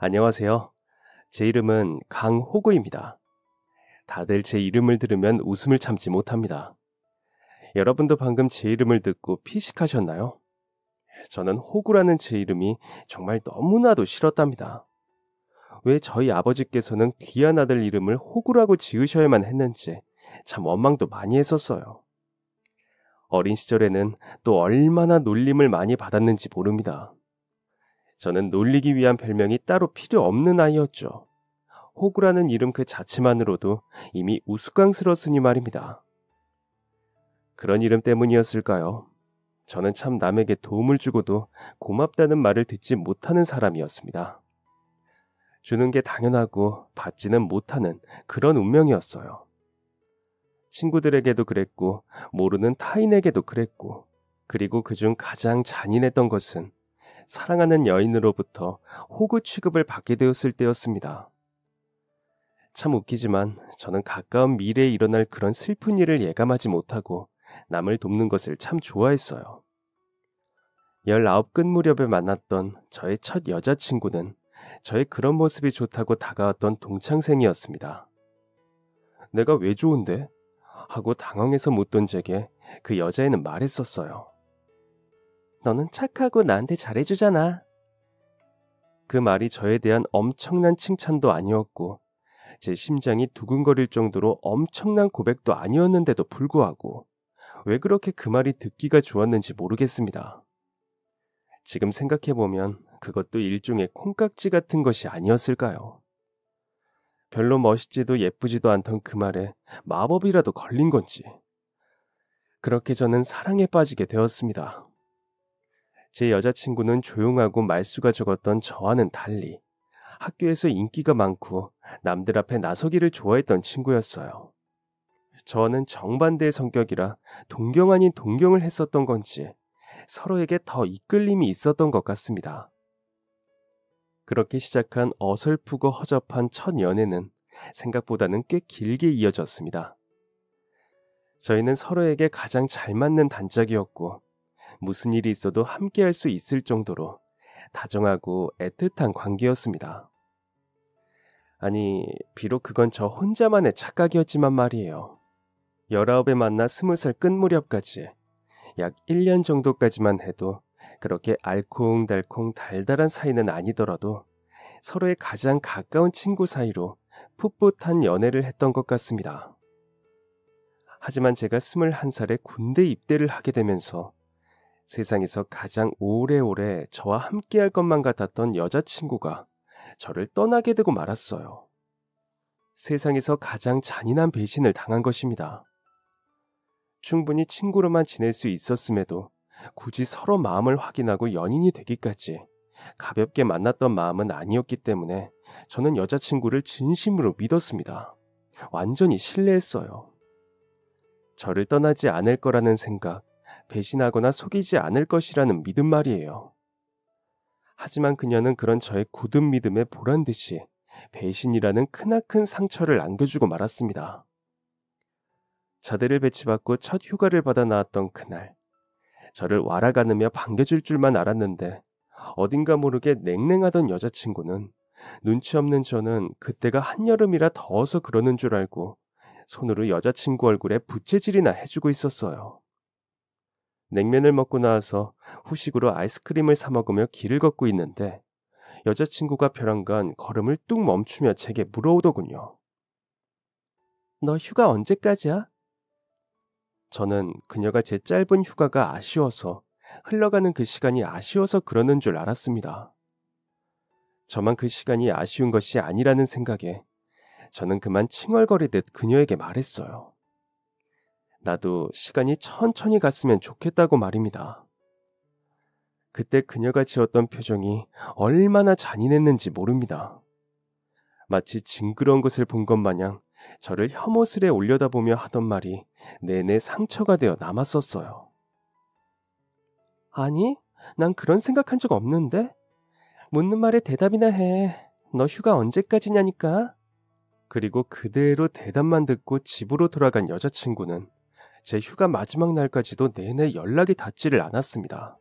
안녕하세요. 제 이름은 강호구입니다. 다들 제 이름을 들으면 웃음을 참지 못합니다. 여러분도 방금 제 이름을 듣고 피식하셨나요? 저는 호구라는 제 이름이 정말 너무나도 싫었답니다. 왜 저희 아버지께서는 귀한 아들 이름을 호구라고 지으셔야만 했는지 참 원망도 많이 했었어요. 어린 시절에는 또 얼마나 놀림을 많이 받았는지 모릅니다. 저는 놀리기 위한 별명이 따로 필요 없는 아이였죠. 호구라는 이름 그 자체만으로도 이미 우스꽝스러웠으니 말입니다. 그런 이름 때문이었을까요? 저는 참 남에게 도움을 주고도 고맙다는 말을 듣지 못하는 사람이었습니다. 주는 게 당연하고 받지는 못하는 그런 운명이었어요. 친구들에게도 그랬고 모르는 타인에게도 그랬고, 그리고 그중 가장 잔인했던 것은 사랑하는 여인으로부터 호구 취급을 받게 되었을 때였습니다. 참 웃기지만 저는 가까운 미래에 일어날 그런 슬픈 일을 예감하지 못하고 남을 돕는 것을 참 좋아했어요. 19 끝 무렵에 만났던 저의 첫 여자친구는 저의 그런 모습이 좋다고 다가왔던 동창생이었습니다. 내가 왜 좋은데? 하고 당황해서 묻던 제게 그 여자애는 말했었어요. 너는 착하고 나한테 잘해주잖아. 그 말이 저에 대한 엄청난 칭찬도 아니었고 제 심장이 두근거릴 정도로 엄청난 고백도 아니었는데도 불구하고 왜 그렇게 그 말이 듣기가 좋았는지 모르겠습니다. 지금 생각해보면 그것도 일종의 콩깍지 같은 것이 아니었을까요? 별로 멋있지도 예쁘지도 않던 그 말에 마법이라도 걸린 건지. 그렇게 저는 사랑에 빠지게 되었습니다. 제 여자친구는 조용하고 말수가 적었던 저와는 달리 학교에서 인기가 많고 남들 앞에 나서기를 좋아했던 친구였어요. 저는 정반대의 성격이라 동경 아닌 동경을 했었던 건지 서로에게 더 이끌림이 있었던 것 같습니다. 그렇게 시작한 어설프고 허접한 첫 연애는 생각보다는 꽤 길게 이어졌습니다. 저희는 서로에게 가장 잘 맞는 단짝이었고 무슨 일이 있어도 함께할 수 있을 정도로 다정하고 애틋한 관계였습니다. 아니, 비록 그건 저 혼자만의 착각이었지만 말이에요. 19에 만나 20살 끝 무렵까지 약 1년 정도까지만 해도 그렇게 알콩달콩 달달한 사이는 아니더라도 서로의 가장 가까운 친구 사이로 풋풋한 연애를 했던 것 같습니다. 하지만 제가 21살에 군대 입대를 하게 되면서 세상에서 가장 오래오래 저와 함께할 것만 같았던 여자친구가 저를 떠나게 되고 말았어요. 세상에서 가장 잔인한 배신을 당한 것입니다. 충분히 친구로만 지낼 수 있었음에도 굳이 서로 마음을 확인하고 연인이 되기까지 가볍게 만났던 마음은 아니었기 때문에 저는 여자친구를 진심으로 믿었습니다. 완전히 신뢰했어요. 저를 떠나지 않을 거라는 생각, 배신하거나 속이지 않을 것이라는 믿음 말이에요. 하지만 그녀는 그런 저의 굳은 믿음에 보란듯이 배신이라는 크나큰 상처를 안겨주고 말았습니다. 자대를 배치받고 첫 휴가를 받아 나왔던 그날, 저를 왈아가느며 반겨줄 줄만 알았는데 어딘가 모르게 냉랭하던 여자친구는 눈치 없는 저는 그때가 한여름이라 더워서 그러는 줄 알고 손으로 여자친구 얼굴에 부채질이나 해주고 있었어요. 냉면을 먹고 나와서 후식으로 아이스크림을 사 먹으며 길을 걷고 있는데 여자친구가 벼랑간 걸음을 뚝 멈추며 제게 물어오더군요. 너 휴가 언제까지야? 저는 그녀가 제 짧은 휴가가 아쉬워서, 흘러가는 그 시간이 아쉬워서 그러는 줄 알았습니다. 저만 그 시간이 아쉬운 것이 아니라는 생각에 저는 그만 칭얼거리듯 그녀에게 말했어요. 나도 시간이 천천히 갔으면 좋겠다고 말입니다. 그때 그녀가 지었던 표정이 얼마나 잔인했는지 모릅니다. 마치 징그러운 것을 본 것 마냥 저를 혐오스레 올려다보며 하던 말이 내내 상처가 되어 남았었어요. 아니, 난 그런 생각한 적 없는데? 묻는 말에 대답이나 해. 너 휴가 언제까지냐니까? 그리고 그대로 대답만 듣고 집으로 돌아간 여자친구는 제 휴가 마지막 날까지도 내내 연락이 닿지를 않았습니다.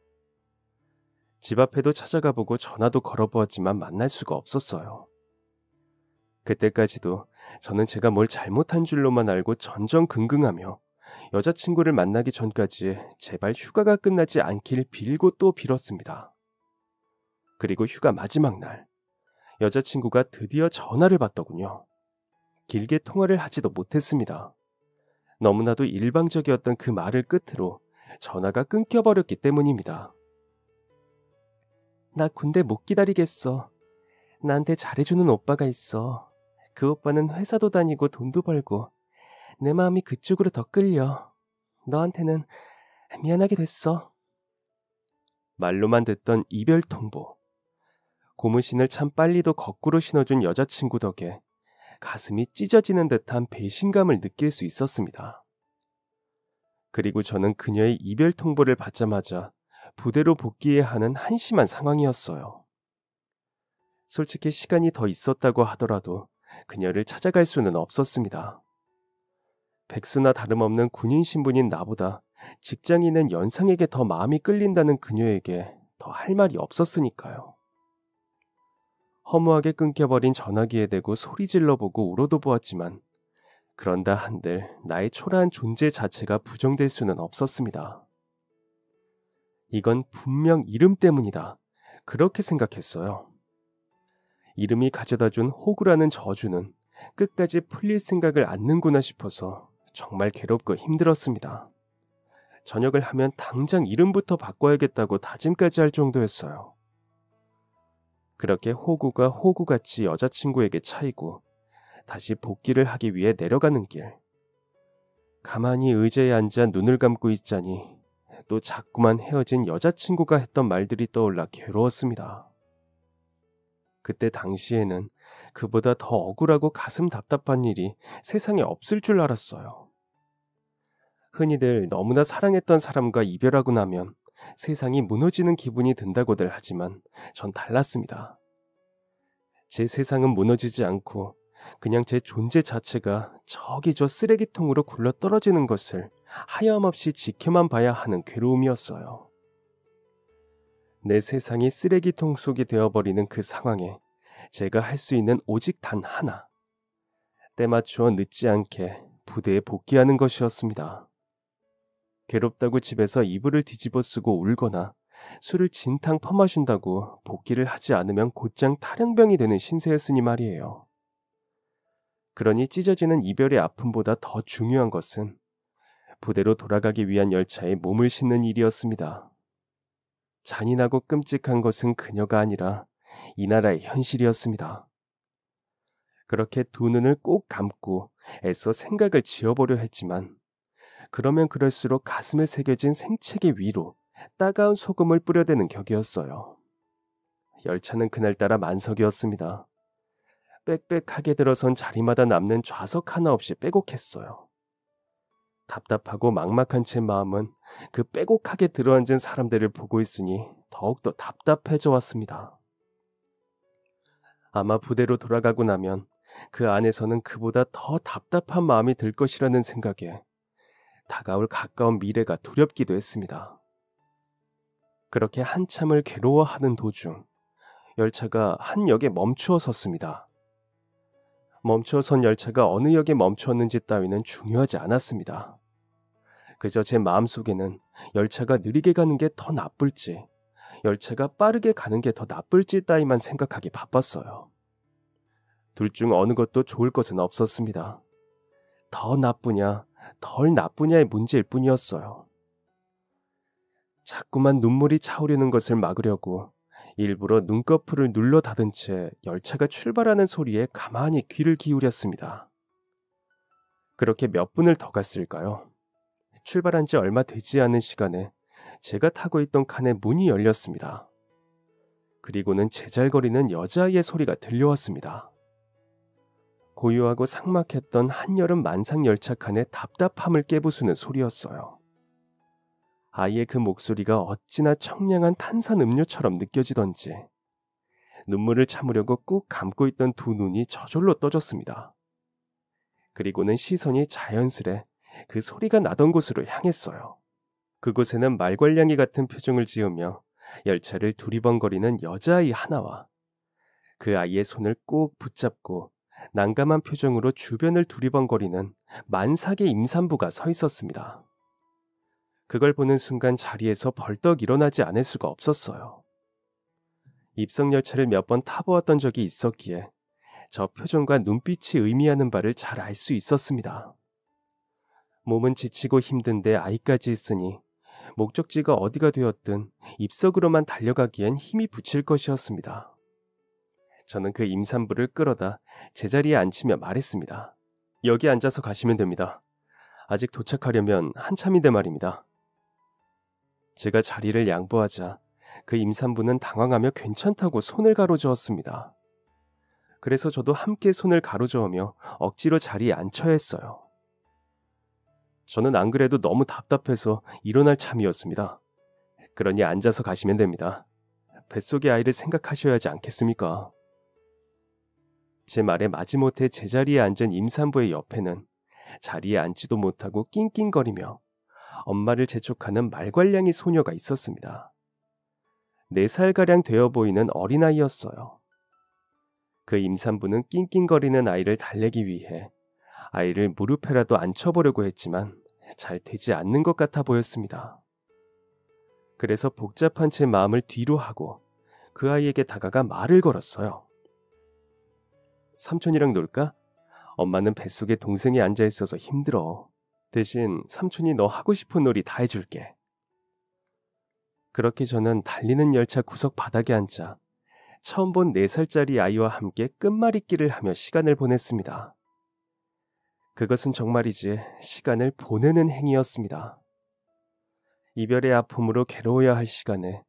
집 앞에도 찾아가 보고 전화도 걸어보았지만 만날 수가 없었어요. 그때까지도 저는 제가 뭘 잘못한 줄로만 알고 전전긍긍하며 여자친구를 만나기 전까지 제발 휴가가 끝나지 않길 빌고 또 빌었습니다. 그리고 휴가 마지막 날, 여자친구가 드디어 전화를 받더군요. 길게 통화를 하지도 못했습니다. 너무나도 일방적이었던 그 말을 끝으로 전화가 끊겨버렸기 때문입니다. 나 군대 못 기다리겠어. 나한테 잘해주는 오빠가 있어. 그 오빠는 회사도 다니고 돈도 벌고 내 마음이 그쪽으로 더 끌려. 너한테는 미안하게 됐어. 말로만 듣던 이별 통보. 고무신을 참 빨리도 거꾸로 신어준 여자친구 덕에 가슴이 찢어지는 듯한 배신감을 느낄 수 있었습니다. 그리고 저는 그녀의 이별 통보를 받자마자 부대로 복귀해야 하는 한심한 상황이었어요. 솔직히 시간이 더 있었다고 하더라도 그녀를 찾아갈 수는 없었습니다. 백수나 다름없는 군인 신분인 나보다 직장인은 연상에게 더 마음이 끌린다는 그녀에게 더 할 말이 없었으니까요. 허무하게 끊겨버린 전화기에 대고 소리 질러보고 울어도 보았지만 그런다 한들 나의 초라한 존재 자체가 부정될 수는 없었습니다. 이건 분명 이름 때문이다. 그렇게 생각했어요. 이름이 가져다준 호구라는 저주는 끝까지 풀릴 생각을 않는구나 싶어서 정말 괴롭고 힘들었습니다. 저녁을 하면 당장 이름부터 바꿔야겠다고 다짐까지 할 정도였어요. 그렇게 호구가 호구같이 여자친구에게 차이고 다시 복귀를 하기 위해 내려가는 길. 가만히 의자에 앉아 눈을 감고 있자니 또 자꾸만 헤어진 여자친구가 했던 말들이 떠올라 괴로웠습니다. 그때 당시에는 그보다 더 억울하고 가슴 답답한 일이 세상에 없을 줄 알았어요. 흔히들 너무나 사랑했던 사람과 이별하고 나면 세상이 무너지는 기분이 든다고들 하지만 전 달랐습니다. 제 세상은 무너지지 않고 그냥 제 존재 자체가 저기 저 쓰레기통으로 굴러 떨어지는 것을 하염없이 지켜만 봐야 하는 괴로움이었어요. 내 세상이 쓰레기통 속이 되어버리는 그 상황에 제가 할 수 있는 오직 단 하나. 때맞추어 늦지 않게 부대에 복귀하는 것이었습니다. 괴롭다고 집에서 이불을 뒤집어 쓰고 울거나 술을 진탕 퍼마신다고 복귀를 하지 않으면 곧장 탈영병이 되는 신세였으니 말이에요. 그러니 찢어지는 이별의 아픔보다 더 중요한 것은 부대로 돌아가기 위한 열차에 몸을 싣는 일이었습니다. 잔인하고 끔찍한 것은 그녀가 아니라 이 나라의 현실이었습니다. 그렇게 두 눈을 꼭 감고 애써 생각을 지어보려 했지만 그러면 그럴수록 가슴에 새겨진 생채기 위로 따가운 소금을 뿌려대는 격이었어요. 열차는 그날따라 만석이었습니다. 빽빽하게 들어선 자리마다 남는 좌석 하나 없이 빼곡했어요. 답답하고 막막한 제 마음은 그 빼곡하게 들어앉은 사람들을 보고 있으니 더욱더 답답해져 왔습니다. 아마 부대로 돌아가고 나면 그 안에서는 그보다 더 답답한 마음이 들 것이라는 생각에 다가올 가까운 미래가 두렵기도 했습니다. 그렇게 한참을 괴로워하는 도중 열차가 한 역에 멈추어 섰습니다. 멈추어 선 열차가 어느 역에 멈추었는지 따위는 중요하지 않았습니다. 그저 제 마음속에는 열차가 느리게 가는 게 더 나쁠지 열차가 빠르게 가는 게 더 나쁠지 따위만 생각하기 바빴어요. 둘 중 어느 것도 좋을 것은 없었습니다. 더 나쁘냐 덜 나쁘냐의 문제일 뿐이었어요. 자꾸만 눈물이 차오르는 것을 막으려고 일부러 눈꺼풀을 눌러 닫은 채 열차가 출발하는 소리에 가만히 귀를 기울였습니다. 그렇게 몇 분을 더 갔을까요? 출발한 지 얼마 되지 않은 시간에 제가 타고 있던 칸의 문이 열렸습니다. 그리고는 제잘거리는 여자아이의 소리가 들려왔습니다. 고요하고 삭막했던 한여름 만상 열차 칸의 답답함을 깨부수는 소리였어요. 아이의 그 목소리가 어찌나 청량한 탄산 음료처럼 느껴지던지 눈물을 참으려고 꾹 감고 있던 두 눈이 저절로 떠졌습니다. 그리고는 시선이 자연스레 그 소리가 나던 곳으로 향했어요. 그곳에는 말괄량이 같은 표정을 지으며 열차를 두리번거리는 여자아이 하나와 그 아이의 손을 꼭 붙잡고 난감한 표정으로 주변을 두리번거리는 만삭의 임산부가 서 있었습니다. 그걸 보는 순간 자리에서 벌떡 일어나지 않을 수가 없었어요. 입성열차를 몇 번 타보았던 적이 있었기에 저 표정과 눈빛이 의미하는 바를 잘 알 수 있었습니다. 몸은 지치고 힘든데 아이까지 있으니 목적지가 어디가 되었든 입석으로만 달려가기엔 힘이 붙일 것이었습니다. 저는 그 임산부를 끌어다 제자리에 앉히며 말했습니다. 여기 앉아서 가시면 됩니다. 아직 도착하려면 한참인데 말입니다. 제가 자리를 양보하자 그 임산부는 당황하며 괜찮다고 손을 가로저었습니다. 그래서 저도 함께 손을 가로저으며 억지로 자리에 앉혀야 했어요. 저는 안 그래도 너무 답답해서 일어날 참이었습니다. 그러니 앉아서 가시면 됩니다. 뱃속의 아이를 생각하셔야 하지 않겠습니까? 제 말에 마지못해 제자리에 앉은 임산부의 옆에는 자리에 앉지도 못하고 낑낑거리며 엄마를 재촉하는 말괄량이 소녀가 있었습니다. 4살가량 되어 보이는 어린아이였어요. 그 임산부는 낑낑거리는 아이를 달래기 위해 아이를 무릎에라도 앉혀보려고 했지만 잘 되지 않는 것 같아 보였습니다. 그래서 복잡한 제 마음을 뒤로 하고 그 아이에게 다가가 말을 걸었어요. 삼촌이랑 놀까? 엄마는 뱃속에 동생이 앉아있어서 힘들어. 대신 삼촌이 너 하고 싶은 놀이 다 해줄게. 그렇게 저는 달리는 열차 구석 바닥에 앉아 처음 본 4살짜리 아이와 함께 끝말잇기를 하며 시간을 보냈습니다. 그것은 정말이지 시간을 보내는 행위였습니다. 이별의 아픔으로 괴로워야 할 시간에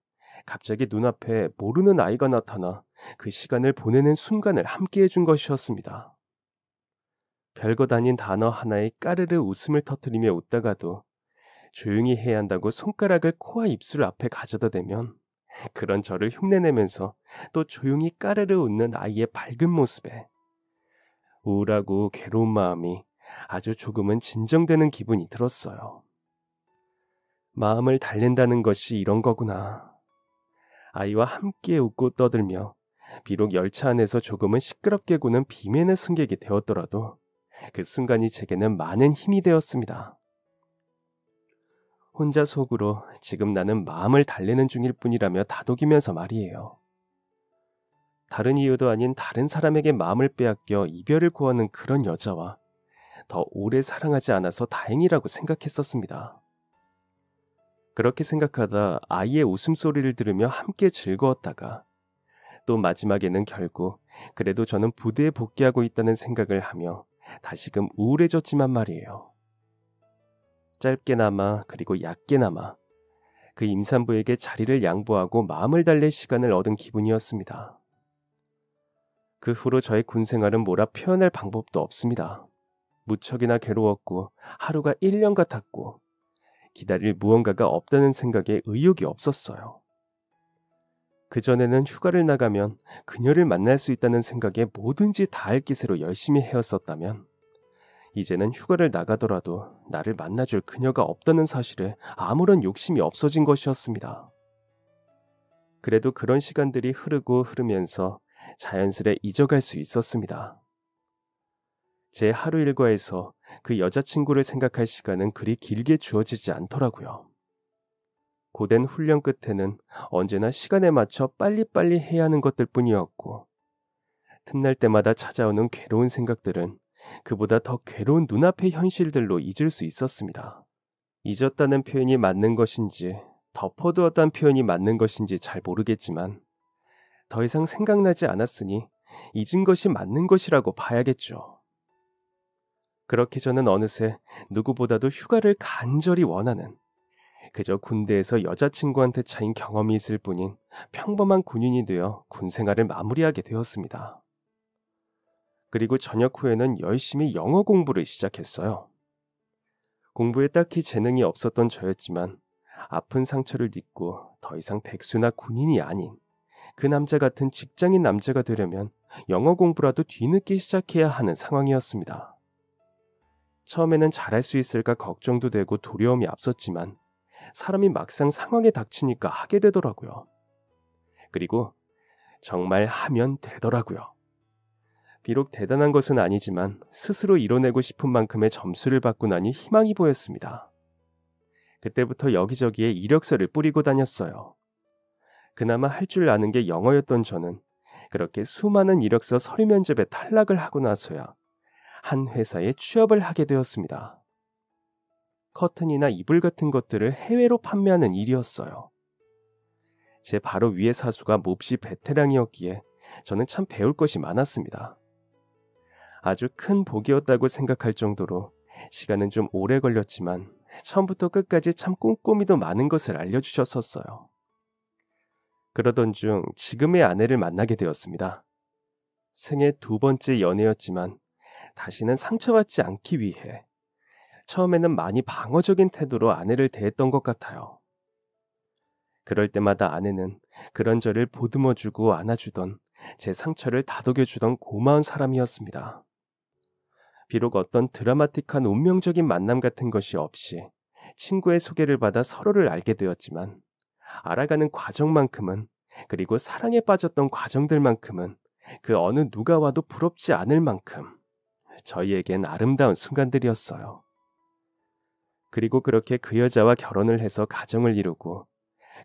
갑자기 눈앞에 모르는 아이가 나타나 그 시간을 보내는 순간을 함께 해준 것이었습니다. 별것 아닌 단어 하나에 까르르 웃음을 터뜨리며 웃다가도 조용히 해야 한다고 손가락을 코와 입술 앞에 가져다 대면 그런 저를 흉내내면서 또 조용히 까르르 웃는 아이의 밝은 모습에 우울하고 괴로운 마음이 아주 조금은 진정되는 기분이 들었어요. 마음을 달랜다는 것이 이런 거구나. 아이와 함께 웃고 떠들며 비록 열차 안에서 조금은 시끄럽게 구는 비면의 승객이 되었더라도 그 순간이 제게는 많은 힘이 되었습니다. 혼자 속으로 지금 나는 마음을 달래는 중일 뿐이라며 다독이면서 말이에요. 다른 이유도 아닌 다른 사람에게 마음을 빼앗겨 이별을 고하는 그런 여자와 더 오래 사랑하지 않아서 다행이라고 생각했었습니다. 그렇게 생각하다 아이의 웃음소리를 들으며 함께 즐거웠다가 또 마지막에는 결국 그래도 저는 부대에 복귀하고 있다는 생각을 하며 다시금 우울해졌지만 말이에요. 짧게나마 그리고 얕게나마 그 임산부에게 자리를 양보하고 마음을 달랠 시간을 얻은 기분이었습니다. 그 후로 저의 군 생활은 뭐라 표현할 방법도 없습니다. 무척이나 괴로웠고 하루가 1년 같았고 기다릴 무언가가 없다는 생각에 의욕이 없었어요. 그전에는 휴가를 나가면 그녀를 만날 수 있다는 생각에 뭐든지 다 할 기세로 열심히 헤었었다면 이제는 휴가를 나가더라도 나를 만나줄 그녀가 없다는 사실에 아무런 욕심이 없어진 것이었습니다. 그래도 그런 시간들이 흐르고 흐르면서 자연스레 잊어갈 수 있었습니다. 제 하루 일과에서 그 여자친구를 생각할 시간은 그리 길게 주어지지 않더라고요. 고된 훈련 끝에는 언제나 시간에 맞춰 빨리빨리 해야 하는 것들 뿐이었고 틈날 때마다 찾아오는 괴로운 생각들은 그보다 더 괴로운 눈앞의 현실들로 잊을 수 있었습니다. 잊었다는 표현이 맞는 것인지 덮어두었다는 표현이 맞는 것인지 잘 모르겠지만 더 이상 생각나지 않았으니 잊은 것이 맞는 것이라고 봐야겠죠. 그렇게 저는 어느새 누구보다도 휴가를 간절히 원하는 그저 군대에서 여자친구한테 차인 경험이 있을 뿐인 평범한 군인이 되어 군생활을 마무리하게 되었습니다. 그리고 저녁 후에는 열심히 영어 공부를 시작했어요. 공부에 딱히 재능이 없었던 저였지만 아픈 상처를 딛고 더 이상 백수나 군인이 아닌 그 남자 같은 직장인 남자가 되려면 영어 공부라도 뒤늦게 시작해야 하는 상황이었습니다. 처음에는 잘할 수 있을까 걱정도 되고 두려움이 앞섰지만 사람이 막상 상황에 닥치니까 하게 되더라고요. 그리고 정말 하면 되더라고요. 비록 대단한 것은 아니지만 스스로 이뤄내고 싶은 만큼의 점수를 받고 나니 희망이 보였습니다. 그때부터 여기저기에 이력서를 뿌리고 다녔어요. 그나마 할 줄 아는 게 영어였던 저는 그렇게 수많은 이력서 서류 면접에 탈락을 하고 나서야 한 회사에 취업을 하게 되었습니다. 커튼이나 이불 같은 것들을 해외로 판매하는 일이었어요. 제 바로 위의 사수가 몹시 베테랑이었기에 저는 참 배울 것이 많았습니다. 아주 큰 복이었다고 생각할 정도로 시간은 좀 오래 걸렸지만 처음부터 끝까지 참 꼼꼼히도 많은 것을 알려주셨었어요. 그러던 중 지금의 아내를 만나게 되었습니다. 생애 2번째 연애였지만 다시는 상처받지 않기 위해 처음에는 많이 방어적인 태도로 아내를 대했던 것 같아요. 그럴 때마다 아내는 그런 저를 보듬어주고 안아주던 제 상처를 다독여주던 고마운 사람이었습니다. 비록 어떤 드라마틱한 운명적인 만남 같은 것이 없이 친구의 소개를 받아 서로를 알게 되었지만 알아가는 과정만큼은 그리고 사랑에 빠졌던 과정들만큼은 그 어느 누가 와도 부럽지 않을 만큼 저희에겐 아름다운 순간들이었어요. 그리고 그렇게 그 여자와 결혼을 해서 가정을 이루고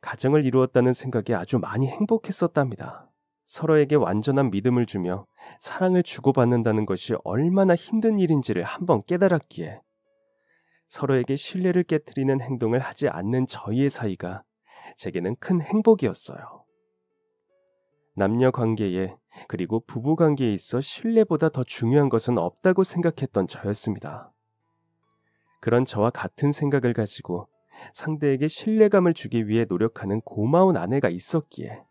가정을 이루었다는 생각에 아주 많이 행복했었답니다. 서로에게 완전한 믿음을 주며 사랑을 주고받는다는 것이 얼마나 힘든 일인지를 한번 깨달았기에 서로에게 신뢰를 깨트리는 행동을 하지 않는 저희의 사이가 제게는 큰 행복이었어요. 남녀 관계에 그리고 부부 관계에 있어 신뢰보다 더 중요한 것은 없다고 생각했던 저였습니다. 그런 저와 같은 생각을 가지고 상대에게 신뢰감을 주기 위해 노력하는 고마운 아내가 있었기에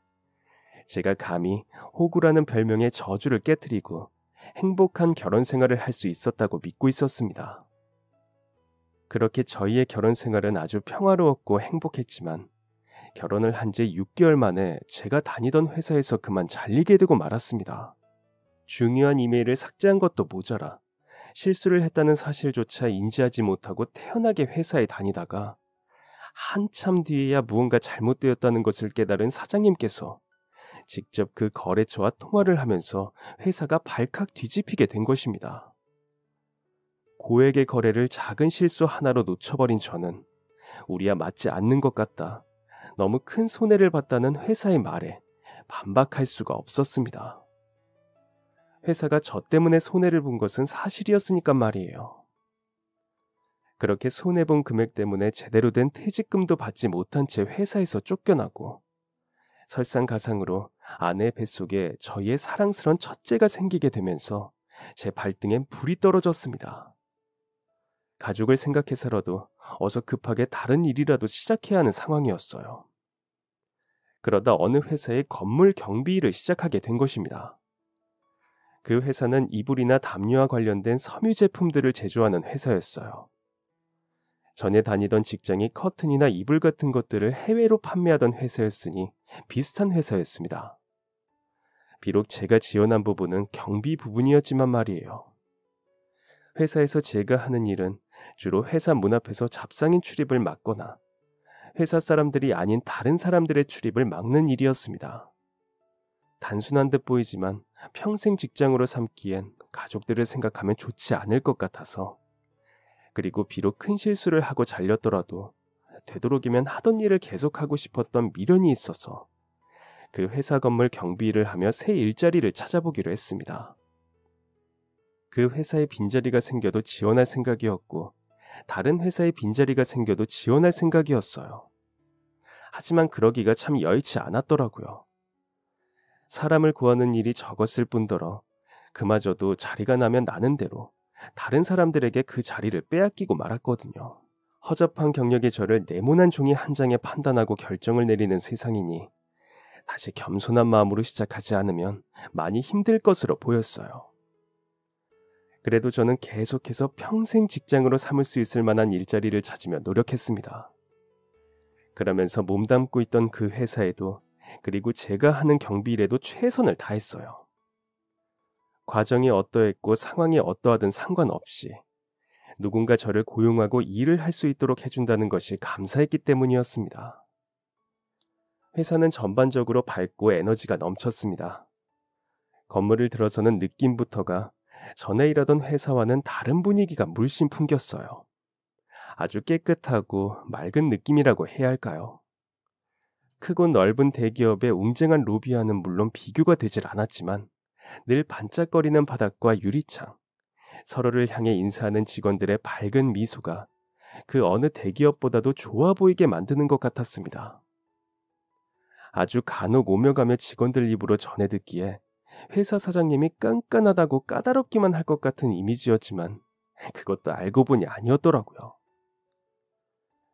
제가 감히 호구라는 별명의 저주를 깨트리고 행복한 결혼 생활을 할 수 있었다고 믿고 있었습니다. 그렇게 저희의 결혼 생활은 아주 평화로웠고 행복했지만 결혼을 한 지 6개월 만에 제가 다니던 회사에서 그만 잘리게 되고 말았습니다. 중요한 이메일을 삭제한 것도 모자라 실수를 했다는 사실조차 인지하지 못하고 태연하게 회사에 다니다가 한참 뒤에야 무언가 잘못되었다는 것을 깨달은 사장님께서 직접 그 거래처와 통화를 하면서 회사가 발칵 뒤집히게 된 것입니다. 고액의 거래를 작은 실수 하나로 놓쳐버린 저는 우리와 맞지 않는 것 같다. 너무 큰 손해를 봤다는 회사의 말에 반박할 수가 없었습니다. 회사가 저 때문에 손해를 본 것은 사실이었으니까 말이에요. 그렇게 손해본 금액 때문에 제대로 된 퇴직금도 받지 못한 채 회사에서 쫓겨나고 설상가상으로 아내 뱃속에 저희의 사랑스런 첫째가 생기게 되면서 제 발등엔 불이 떨어졌습니다. 가족을 생각해서라도 어서 급하게 다른 일이라도 시작해야 하는 상황이었어요. 그러다 어느 회사의 건물 경비 일을 시작하게 된 것입니다. 그 회사는 이불이나 담요와 관련된 섬유 제품들을 제조하는 회사였어요. 전에 다니던 직장이 커튼이나 이불 같은 것들을 해외로 판매하던 회사였으니 비슷한 회사였습니다. 비록 제가 지원한 부분은 경비 부분이었지만 말이에요. 회사에서 제가 하는 일은 주로 회사 문 앞에서 잡상인 출입을 막거나 회사 사람들이 아닌 다른 사람들의 출입을 막는 일이었습니다. 단순한 듯 보이지만 평생 직장으로 삼기엔 가족들을 생각하면 좋지 않을 것 같아서 그리고 비록 큰 실수를 하고 잘렸더라도 되도록이면 하던 일을 계속하고 싶었던 미련이 있어서 그 회사 건물 경비 일을 하며 새 일자리를 찾아보기로 했습니다. 그 회사에 빈자리가 생겨도 지원할 생각이었고 다른 회사에 빈자리가 생겨도 지원할 생각이었어요. 하지만 그러기가 참 여의치 않았더라고요. 사람을 구하는 일이 적었을 뿐더러 그마저도 자리가 나면 나는 대로 다른 사람들에게 그 자리를 빼앗기고 말았거든요. 허접한 경력의 저를 네모난 종이 한 장에 판단하고 결정을 내리는 세상이니 다시 겸손한 마음으로 시작하지 않으면 많이 힘들 것으로 보였어요. 그래도 저는 계속해서 평생 직장으로 삼을 수 있을 만한 일자리를 찾으며 노력했습니다. 그러면서 몸담고 있던 그 회사에도 그리고 제가 하는 경비일에도 최선을 다했어요. 과정이 어떠했고 상황이 어떠하든 상관없이 누군가 저를 고용하고 일을 할 수 있도록 해준다는 것이 감사했기 때문이었습니다. 회사는 전반적으로 밝고 에너지가 넘쳤습니다. 건물을 들어서는 느낌부터가 전에 일하던 회사와는 다른 분위기가 물씬 풍겼어요. 아주 깨끗하고 맑은 느낌이라고 해야 할까요? 크고 넓은 대기업의 웅장한 로비와는 물론 비교가 되질 않았지만 늘 반짝거리는 바닥과 유리창, 서로를 향해 인사하는 직원들의 밝은 미소가 그 어느 대기업보다도 좋아 보이게 만드는 것 같았습니다. 아주 간혹 오며 가며 직원들 입으로 전해 듣기에 회사 사장님이 깐깐하다고 까다롭기만 할 것 같은 이미지였지만 그것도 알고 보니 아니었더라고요.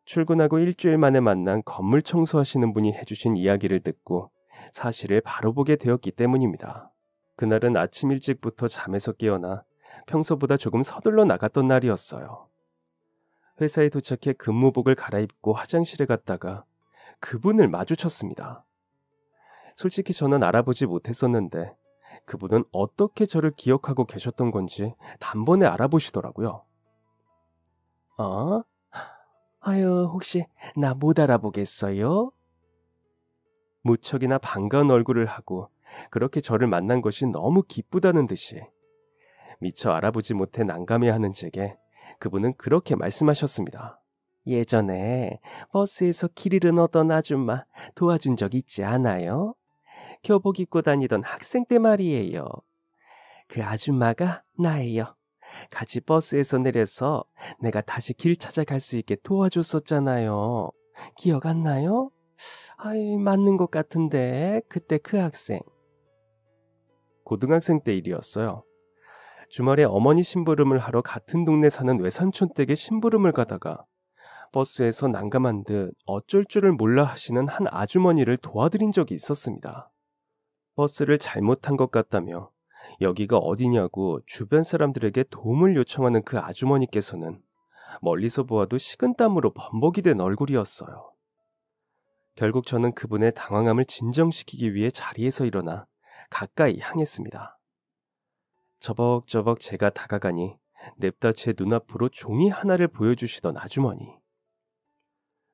출근하고 일주일 만에 만난 건물 청소하시는 분이 해주신 이야기를 듣고 사실을 바로 보게 되었기 때문입니다. 그날은 아침 일찍부터 잠에서 깨어나 평소보다 조금 서둘러 나갔던 날이었어요. 회사에 도착해 근무복을 갈아입고 화장실에 갔다가 그분을 마주쳤습니다. 솔직히 저는 알아보지 못했었는데 그분은 어떻게 저를 기억하고 계셨던 건지 단번에 알아보시더라고요. 아유, 혹시 나 못 알아보겠어요? 무척이나 반가운 얼굴을 하고 그렇게 저를 만난 것이 너무 기쁘다는 듯이 미처 알아보지 못해 난감해하는 제게 그분은 그렇게 말씀하셨습니다. 예전에 버스에서 길 잃은 어떤 아줌마 도와준 적 있지 않아요? 교복 입고 다니던 학생 때 말이에요. 그 아줌마가 나예요. 같이 버스에서 내려서 내가 다시 길 찾아갈 수 있게 도와줬었잖아요. 기억 안 나요? 아이, 맞는 것 같은데 그때 그 학생. 고등학생 때 일이었어요. 주말에 어머니 심부름을 하러 같은 동네 사는 외삼촌 댁에 심부름을 가다가 버스에서 난감한 듯 어쩔 줄을 몰라 하시는 한 아주머니를 도와드린 적이 있었습니다. 버스를 잘못한 것 같다며 여기가 어디냐고 주변 사람들에게 도움을 요청하는 그 아주머니께서는 멀리서 보아도 식은땀으로 범벅이 된 얼굴이었어요. 결국 저는 그분의 당황함을 진정시키기 위해 자리에서 일어나 가까이 향했습니다. 저벅저벅 제가 다가가니 냅다 제 눈앞으로 종이 하나를 보여주시던 아주머니.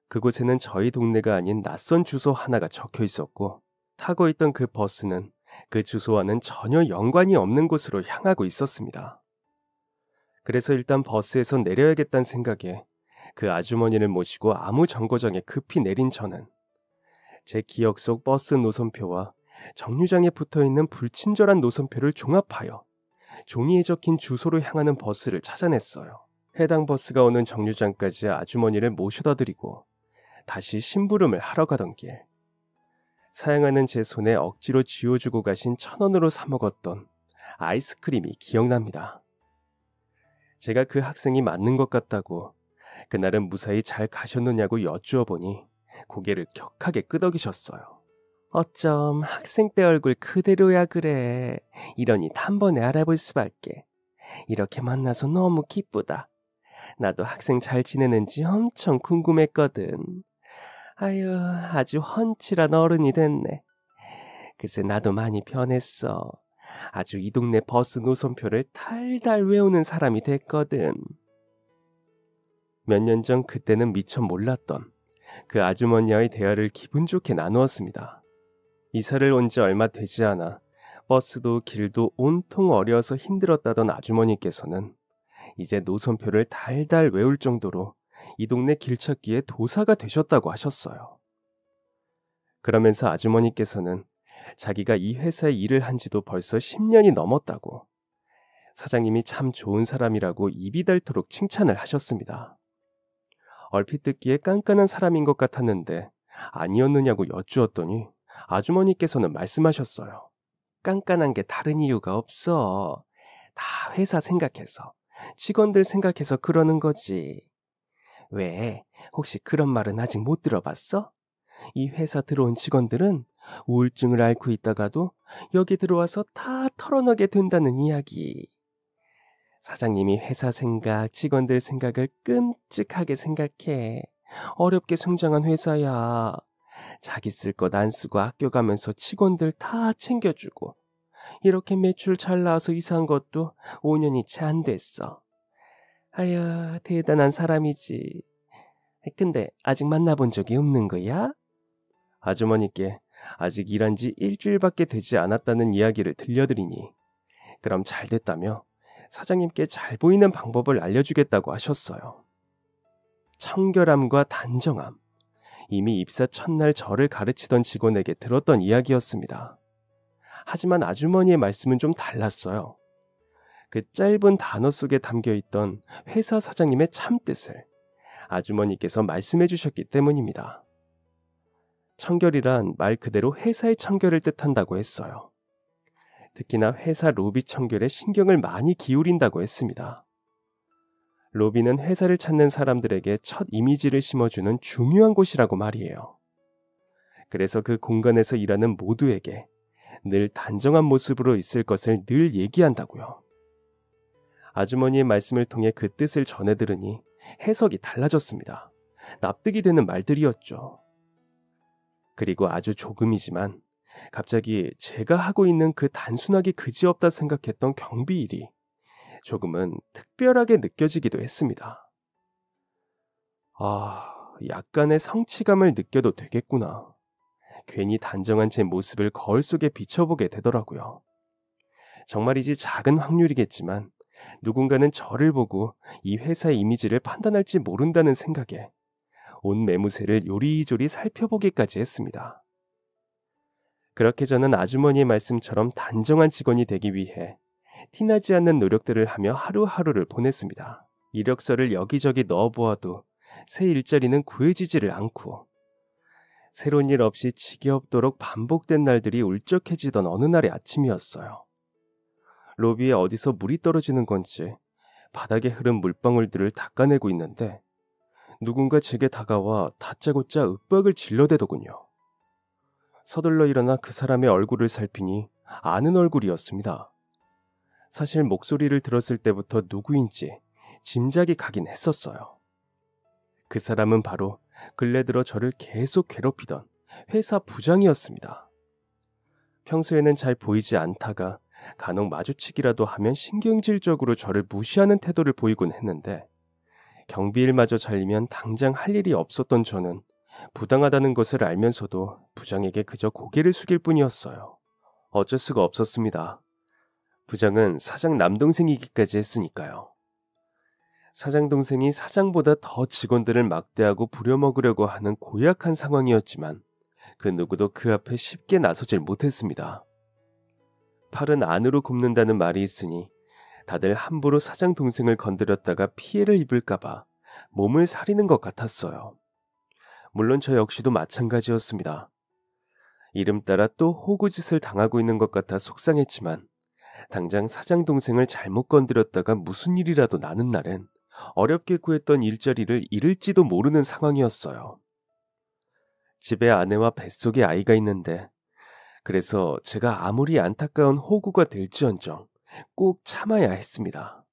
그곳에는 저희 동네가 아닌 낯선 주소 하나가 적혀 있었고 타고 있던 그 버스는 그 주소와는 전혀 연관이 없는 곳으로 향하고 있었습니다. 그래서 일단 버스에서 내려야겠다는 생각에 그 아주머니를 모시고 아무 정거장에 급히 내린 저는 제 기억 속 버스 노선표와 정류장에 붙어있는 불친절한 노선표를 종합하여 종이에 적힌 주소로 향하는 버스를 찾아냈어요. 해당 버스가 오는 정류장까지 아주머니를 모셔다 드리고 다시 심부름을 하러 가던 길, 사양하는 제 손에 억지로 쥐어주고 가신 1,000원으로 사 먹었던 아이스크림이 기억납니다. 제가 그 학생이 맞는 것 같다고 그날은 무사히 잘 가셨느냐고 여쭈어 보니 고개를 격하게 끄덕이셨어요. 어쩜 학생 때 얼굴 그대로야 그래. 이러니 단번에 알아볼 수밖에. 이렇게 만나서 너무 기쁘다. 나도 학생 잘 지내는지 엄청 궁금했거든. 아유, 아주 훤칠한 어른이 됐네. 글쎄 나도 많이 변했어. 아주 이 동네 버스 노선표를 달달 외우는 사람이 됐거든. 몇 년 전 그때는 미처 몰랐던 그 아주머니와의 대화를 기분 좋게 나누었습니다. 이사를 온 지 얼마 되지 않아 버스도 길도 온통 어려워서 힘들었다던 아주머니께서는 이제 노선표를 달달 외울 정도로 이 동네 길찾기에 도사가 되셨다고 하셨어요. 그러면서 아주머니께서는 자기가 이 회사에 일을 한 지도 벌써 10년이 넘었다고, 사장님이 참 좋은 사람이라고 입이 닳도록 칭찬을 하셨습니다. 얼핏 듣기에 깐깐한 사람인 것 같았는데 아니었느냐고 여쭈었더니 아주머니께서는 말씀하셨어요. 깐깐한 게 다른 이유가 없어. 다 회사 생각해서, 직원들 생각해서 그러는 거지. 왜? 혹시 그런 말은 아직 못 들어봤어? 이 회사 들어온 직원들은 우울증을 앓고 있다가도 여기 들어와서 다 털어놓게 된다는 이야기. 사장님이 회사 생각, 직원들 생각을 끔찍하게 생각해. 어렵게 성장한 회사야. 자기 쓸 것 안 쓰고 아껴가면서 직원들 다 챙겨주고, 이렇게 매출 잘 나와서 이사한 것도 5년이 채 안 됐어. 아유, 대단한 사람이지. 근데 아직 만나본 적이 없는 거야? 아주머니께 아직 일한 지 일주일밖에 되지 않았다는 이야기를 들려드리니 그럼 잘 됐다며 사장님께 잘 보이는 방법을 알려주겠다고 하셨어요. 청결함과 단정함, 이미 입사 첫날 저를 가르치던 직원에게 들었던 이야기였습니다. 하지만 아주머니의 말씀은 좀 달랐어요. 그 짧은 단어 속에 담겨있던 회사 사장님의 참뜻을 아주머니께서 말씀해 주셨기 때문입니다. 청결이란 말 그대로 회사의 청결을 뜻한다고 했어요. 특히나 회사 로비 청결에 신경을 많이 기울인다고 했습니다. 로비는 회사를 찾는 사람들에게 첫 이미지를 심어주는 중요한 곳이라고 말이에요. 그래서 그 공간에서 일하는 모두에게 늘 단정한 모습으로 있을 것을 늘 얘기한다고요. 아주머니의 말씀을 통해 그 뜻을 전해 들으니 해석이 달라졌습니다. 납득이 되는 말들이었죠. 그리고 아주 조금이지만 갑자기 제가 하고 있는 그 단순하게 그지없다 생각했던 경비 일이 조금은 특별하게 느껴지기도 했습니다. 약간의 성취감을 느껴도 되겠구나. 괜히 단정한 제 모습을 거울 속에 비춰보게 되더라고요. 정말이지 작은 확률이겠지만 누군가는 저를 보고 이 회사의 이미지를 판단할지 모른다는 생각에 온 매무새를 요리조리 살펴보기까지 했습니다. 그렇게 저는 아주머니의 말씀처럼 단정한 직원이 되기 위해 티나지 않는 노력들을 하며 하루하루를 보냈습니다. 이력서를 여기저기 넣어보아도 새 일자리는 구해지지를 않고 새로운 일 없이 지겹도록 반복된 날들이 울적해지던 어느 날의 아침이었어요. 로비에 어디서 물이 떨어지는 건지 바닥에 흐른 물방울들을 닦아내고 있는데 누군가 제게 다가와 다짜고짜 윽박을 질러대더군요. 서둘러 일어나 그 사람의 얼굴을 살피니 아는 얼굴이었습니다. 사실 목소리를 들었을 때부터 누구인지 짐작이 가긴 했었어요. 그 사람은 바로 근래 들어 저를 계속 괴롭히던 회사 부장이었습니다. 평소에는 잘 보이지 않다가 간혹 마주치기라도 하면 신경질적으로 저를 무시하는 태도를 보이곤 했는데 경비일마저 잘리면 당장 할 일이 없었던 저는 부당하다는 것을 알면서도 부장에게 그저 고개를 숙일 뿐이었어요. 어쩔 수가 없었습니다. 부장은 사장 남동생이기까지 했으니까요. 사장 동생이 사장보다 더 직원들을 막대하고 부려먹으려고 하는 고약한 상황이었지만 그 누구도 그 앞에 쉽게 나서질 못했습니다. 팔은 안으로 굽는다는 말이 있으니 다들 함부로 사장 동생을 건드렸다가 피해를 입을까봐 몸을 사리는 것 같았어요. 물론 저 역시도 마찬가지였습니다. 이름 따라 또 호구짓을 당하고 있는 것 같아 속상했지만 당장 사장 동생을 잘못 건드렸다가 무슨 일이라도 나는 날엔 어렵게 구했던 일자리를 잃을지도 모르는 상황이었어요. 집에 아내와 뱃속에 아이가 있는데 그래서 제가 아무리 안타까운 호구가 될지언정 꼭 참아야 했습니다.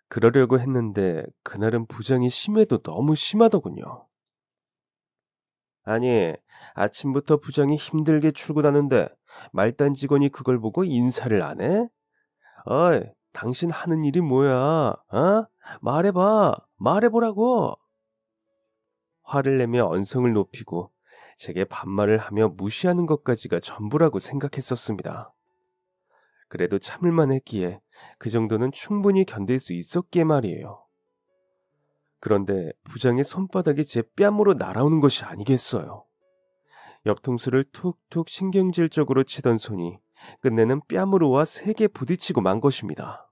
그러려고 했는데 그날은 부장이 심해도 너무 심하더군요. 아니, 아침부터 부장이 힘들게 출근하는데 말단 직원이 그걸 보고 인사를 안 해? 어이, 당신 하는 일이 뭐야? 어? 말해봐, 말해보라고. 화를 내며 언성을 높이고 제게 반말을 하며 무시하는 것까지가 전부라고 생각했었습니다. 그래도 참을만 했기에 그 정도는 충분히 견딜 수 있었기에 말이에요. 그런데 부장의 손바닥이 제 뺨으로 날아오는 것이 아니겠어요. 옆통수를 툭툭 신경질적으로 치던 손이 끝내는 뺨으로 와 세게 부딪히고 만 것입니다.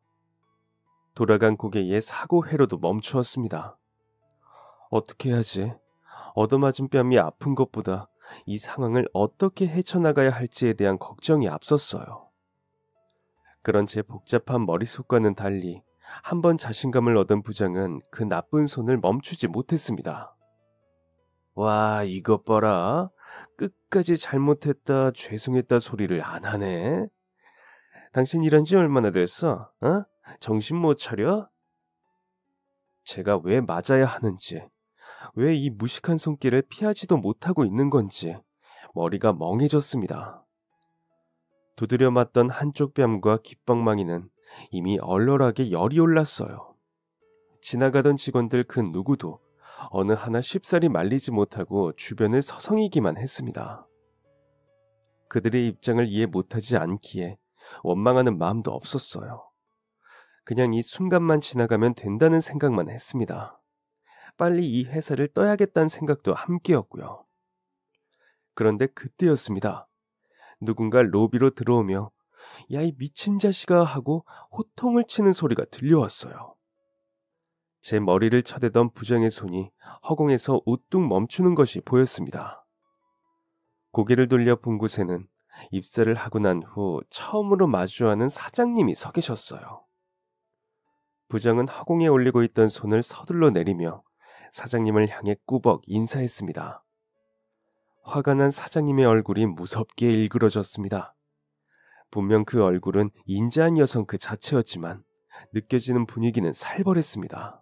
돌아간 고개에 사고 회로도 멈추었습니다. 어떻게 해야지? 얻어맞은 뺨이 아픈 것보다 이 상황을 어떻게 헤쳐나가야 할지에 대한 걱정이 앞섰어요. 그런 제 복잡한 머릿속과는 달리 한 번 자신감을 얻은 부장은 그 나쁜 손을 멈추지 못했습니다. 와, 이것 봐라. 끝까지 잘못했다, 죄송했다 소리를 안 하네. 당신 일한 지 얼마나 됐어? 어? 정신 못 차려? 제가 왜 맞아야 하는지, 왜 이 무식한 손길을 피하지도 못하고 있는 건지 머리가 멍해졌습니다. 두드려 맞던 한쪽 뺨과 귓방망이는 이미 얼얼하게 열이 올랐어요. 지나가던 직원들 그 누구도 어느 하나 쉽사리 말리지 못하고 주변을 서성이기만 했습니다. 그들의 입장을 이해 못하지 않기에 원망하는 마음도 없었어요. 그냥 이 순간만 지나가면 된다는 생각만 했습니다. 빨리 이 회사를 떠야겠다는 생각도 함께였고요. 그런데 그때였습니다. 누군가 로비로 들어오며 야, 이 미친 자식아 하고 호통을 치는 소리가 들려왔어요. 제 머리를 쳐대던 부장의 손이 허공에서 우뚝 멈추는 것이 보였습니다. 고개를 돌려 본 곳에는 입사를 하고 난 후 처음으로 마주하는 사장님이 서 계셨어요. 부장은 허공에 올리고 있던 손을 서둘러 내리며 사장님을 향해 꾸벅 인사했습니다. 화가 난 사장님의 얼굴이 무섭게 일그러졌습니다. 분명 그 얼굴은 인자한 여성 그 자체였지만 느껴지는 분위기는 살벌했습니다.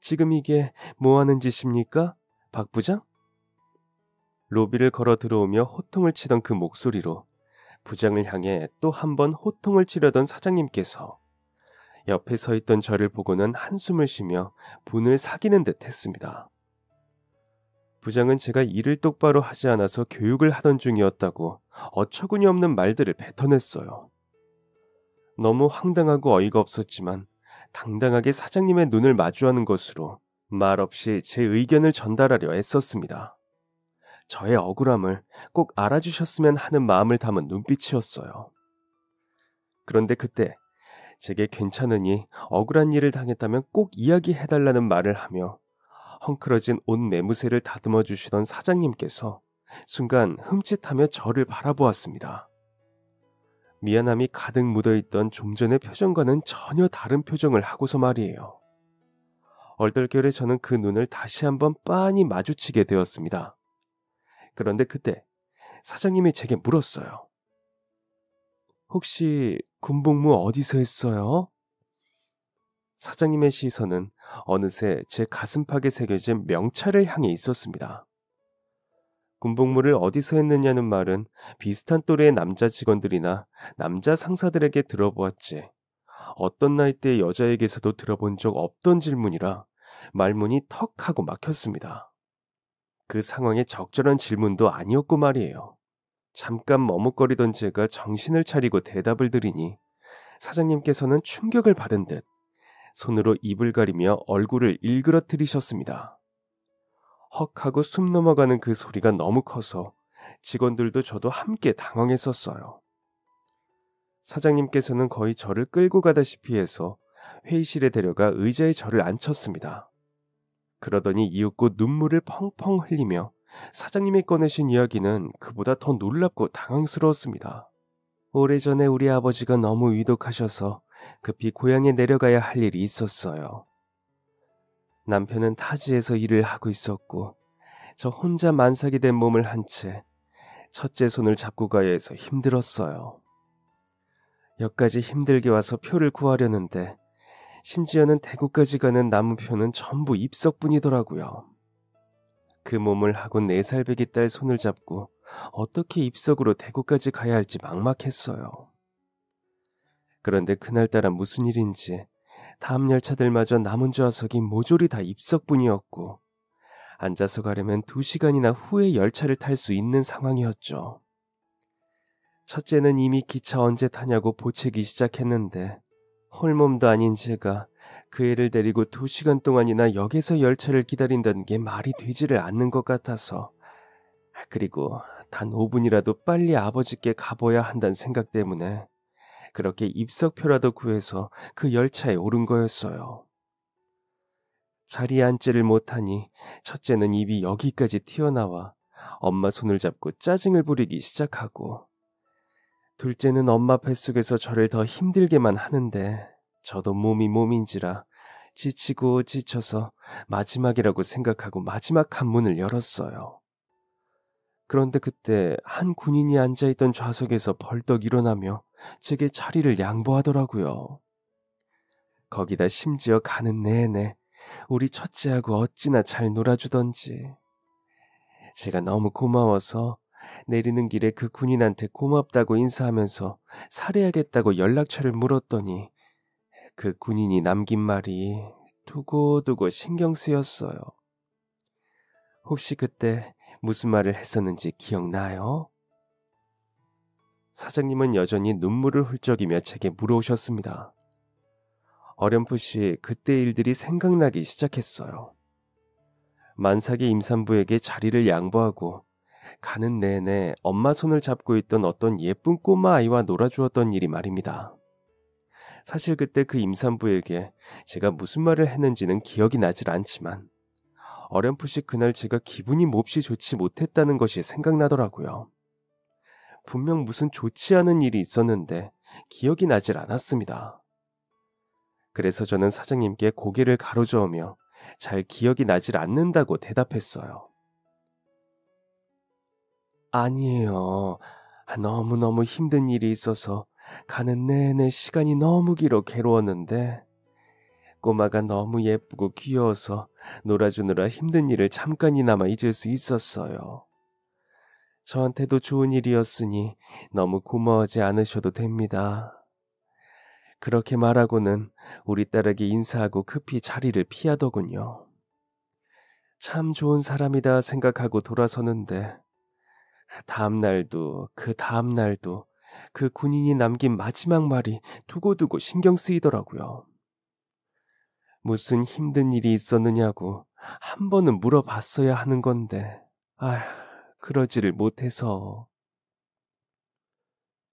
지금 이게 뭐 하는 짓입니까? 박 부장? 로비를 걸어 들어오며 호통을 치던 그 목소리로 부장을 향해 또 한 번 호통을 치려던 사장님께서 옆에 서 있던 저를 보고는 한숨을 쉬며 분을 사기는 듯 했습니다. 부장은 제가 일을 똑바로 하지 않아서 교육을 하던 중이었다고 어처구니 없는 말들을 뱉어냈어요. 너무 황당하고 어이가 없었지만 당당하게 사장님의 눈을 마주하는 것으로 말없이 제 의견을 전달하려 애썼습니다. 저의 억울함을 꼭 알아주셨으면 하는 마음을 담은 눈빛이었어요. 그런데 그때 제게 괜찮으니 억울한 일을 당했다면 꼭 이야기해달라는 말을 하며 헝클어진 옷 매무새를 다듬어 주시던 사장님께서 순간 흠칫하며 저를 바라보았습니다. 미안함이 가득 묻어있던 좀 전의 표정과는 전혀 다른 표정을 하고서 말이에요. 얼떨결에 저는 그 눈을 다시 한번 빤히 마주치게 되었습니다. 그런데 그때 사장님이 제게 물었어요. 혹시 군복무 어디서 했어요? 사장님의 시선은 어느새 제 가슴팍에 새겨진 명찰을 향해 있었습니다. 군복무를 어디서 했느냐는 말은 비슷한 또래의 남자 직원들이나 남자 상사들에게 들어보았지 어떤 나이대의 여자에게서도 들어본 적 없던 질문이라 말문이 턱 하고 막혔습니다. 그 상황에 적절한 질문도 아니었고 말이에요. 잠깐 머뭇거리던 제가 정신을 차리고 대답을 드리니 사장님께서는 충격을 받은 듯 손으로 입을 가리며 얼굴을 일그러뜨리셨습니다. 헉 하고 숨 넘어가는 그 소리가 너무 커서 직원들도 저도 함께 당황했었어요. 사장님께서는 거의 저를 끌고 가다시피 해서 회의실에 데려가 의자에 저를 앉혔습니다. 그러더니 이윽고 눈물을 펑펑 흘리며 사장님이 꺼내신 이야기는 그보다 더 놀랍고 당황스러웠습니다. 오래전에 우리 아버지가 너무 위독하셔서 급히 고향에 내려가야 할 일이 있었어요. 남편은 타지에서 일을 하고 있었고 저 혼자 만삭이 된 몸을 한 채 첫째 손을 잡고 가야 해서 힘들었어요. 여기까지 힘들게 와서 표를 구하려는데 심지어는 대구까지 가는 남은표는 전부 입석뿐이더라고요. 그 몸을 하고 4살 배기 딸 손을 잡고 어떻게 입석으로 대구까지 가야 할지 막막했어요. 그런데 그날따라 무슨 일인지 다음 열차들마저 남은 좌석이 모조리 다 입석뿐이었고 앉아서 가려면 2시간이나 후에 열차를 탈 수 있는 상황이었죠. 첫째는 이미 기차 언제 타냐고 보채기 시작했는데 홀몸도 아닌 제가 그 애를 데리고 2시간 동안이나 역에서 열차를 기다린다는 게 말이 되지를 않는 것 같아서 그리고 단 5분이라도 빨리 아버지께 가봐야 한다는 생각 때문에 그렇게 입석표라도 구해서 그 열차에 오른 거였어요. 자리에 앉지를 못하니 첫째는 입이 여기까지 튀어나와 엄마 손을 잡고 짜증을 부리기 시작하고 둘째는 엄마 뱃속에서 저를 더 힘들게만 하는데 저도 몸인지라 지치고 지쳐서 마지막이라고 생각하고 마지막 한 문을 열었어요. 그런데 그때 한 군인이 앉아있던 좌석에서 벌떡 일어나며 제게 자리를 양보하더라고요. 거기다 심지어 가는 내내 우리 첫째하고 어찌나 잘 놀아주던지. 제가 너무 고마워서 내리는 길에 그 군인한테 고맙다고 인사하면서 살해하겠다고 연락처를 물었더니 그 군인이 남긴 말이 두고두고 신경 쓰였어요. 혹시 그때 무슨 말을 했었는지 기억나요? 사장님은 여전히 눈물을 훌쩍이며 제게 물어오셨습니다. 어렴풋이 그때 일들이 생각나기 시작했어요. 만삭의 임산부에게 자리를 양보하고 가는 내내 엄마 손을 잡고 있던 어떤 예쁜 꼬마 아이와 놀아주었던 일이 말입니다. 사실 그때 그 임산부에게 제가 무슨 말을 했는지는 기억이 나질 않지만 어렴풋이 그날 제가 기분이 몹시 좋지 못했다는 것이 생각나더라고요. 분명 무슨 좋지 않은 일이 있었는데 기억이 나질 않았습니다. 그래서 저는 사장님께 고개를 가로저으며 잘 기억이 나질 않는다고 대답했어요. 아니에요. 너무너무 힘든 일이 있어서 가는 내내 시간이 너무 길어 괴로웠는데 꼬마가 너무 예쁘고 귀여워서 놀아주느라 힘든 일을 잠깐이나마 잊을 수 있었어요. 저한테도 좋은 일이었으니 너무 고마워하지 않으셔도 됩니다. 그렇게 말하고는 우리 딸에게 인사하고 급히 자리를 피하더군요. 참 좋은 사람이다 생각하고 돌아서는데 다음 날도 그 다음 날도 그 군인이 남긴 마지막 말이 두고두고 신경 쓰이더라고요. 무슨 힘든 일이 있었느냐고 한 번은 물어봤어야 하는 건데 그러지를 못해서.